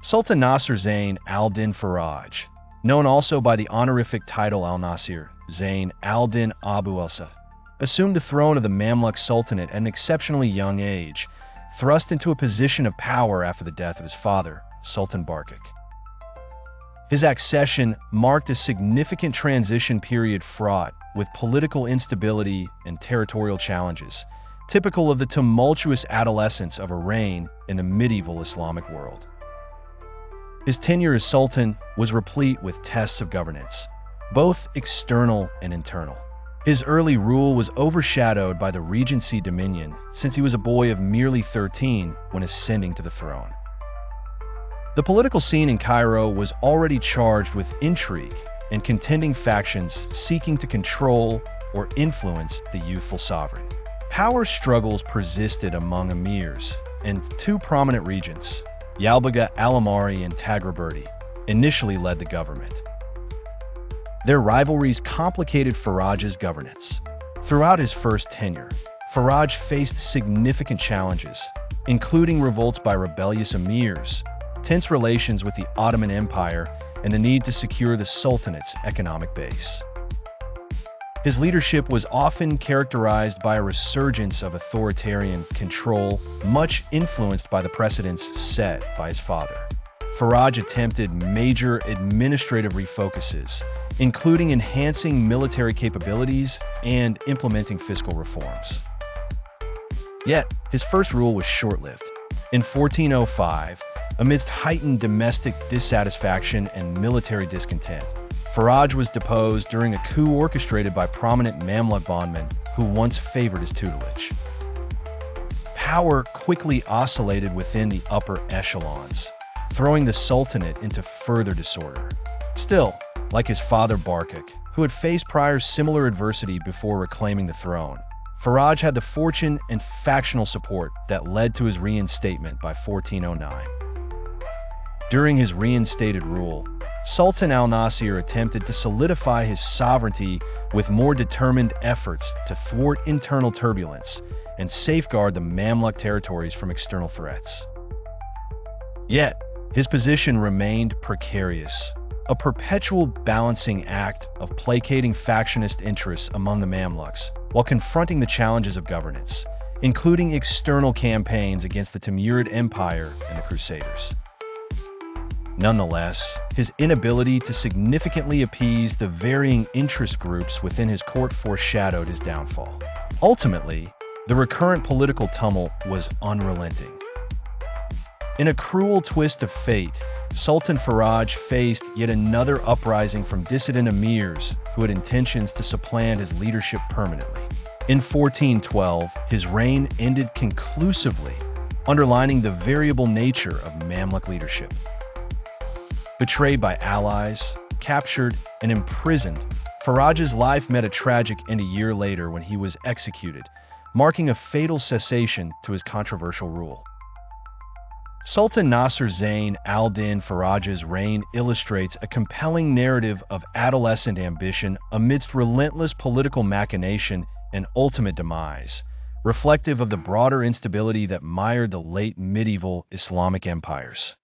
Sultan Nasser Zain al-Din Faraj, known also by the honorific title al-Nasir Zain al-Din Abu Elsa, assumed the throne of the Mamluk Sultanate at an exceptionally young age, thrust into a position of power after the death of his father, Sultan Barkik. His accession marked a significant transition period fraught with political instability and territorial challenges, typical of the tumultuous adolescence of a reign in the medieval Islamic world. His tenure as Sultan was replete with tests of governance, both external and internal. His early rule was overshadowed by the regency dominion since he was a boy of merely 13 when ascending to the throne. The political scene in Cairo was already charged with intrigue and contending factions seeking to control or influence the youthful sovereign. Power struggles persisted among emirs, and two prominent regents, Yalbaga al-Amari and Tagraberdi, initially led the government. Their rivalries complicated Faraj's governance. Throughout his first tenure, Faraj faced significant challenges, including revolts by rebellious emirs, tense relations with the Ottoman Empire, and the need to secure the Sultanate's economic base. His leadership was often characterized by a resurgence of authoritarian control, much influenced by the precedents set by his father. Faraj attempted major administrative refocuses, including enhancing military capabilities and implementing fiscal reforms. Yet, his first rule was short-lived. In 1405, amidst heightened domestic dissatisfaction and military discontent, Faraj was deposed during a coup orchestrated by prominent Mamluk bondmen who once favored his tutelage. Power quickly oscillated within the upper echelons, throwing the Sultanate into further disorder. Still, like his father Barkik, who had faced prior similar adversity before reclaiming the throne, Faraj had the fortune and factional support that led to his reinstatement by 1409. During his reinstated rule, Sultan al-Nasir attempted to solidify his sovereignty with more determined efforts to thwart internal turbulence and safeguard the Mamluk territories from external threats. Yet, his position remained precarious, a perpetual balancing act of placating factionist interests among the Mamluks while confronting the challenges of governance, including external campaigns against the Timurid Empire and the Crusaders. Nonetheless, his inability to significantly appease the varying interest groups within his court foreshadowed his downfall. Ultimately, the recurrent political tumult was unrelenting. In a cruel twist of fate, Sultan Faraj faced yet another uprising from dissident emirs who had intentions to supplant his leadership permanently. In 1412, his reign ended conclusively, underlining the variable nature of Mamluk leadership. Betrayed by allies, captured, and imprisoned, Faraj's life met a tragic end a year later when he was executed, marking a fatal cessation to his controversial rule. Sultan Nasser Zain al-Din Faraj's reign illustrates a compelling narrative of adolescent ambition amidst relentless political machination and ultimate demise, reflective of the broader instability that mired the late medieval Islamic empires.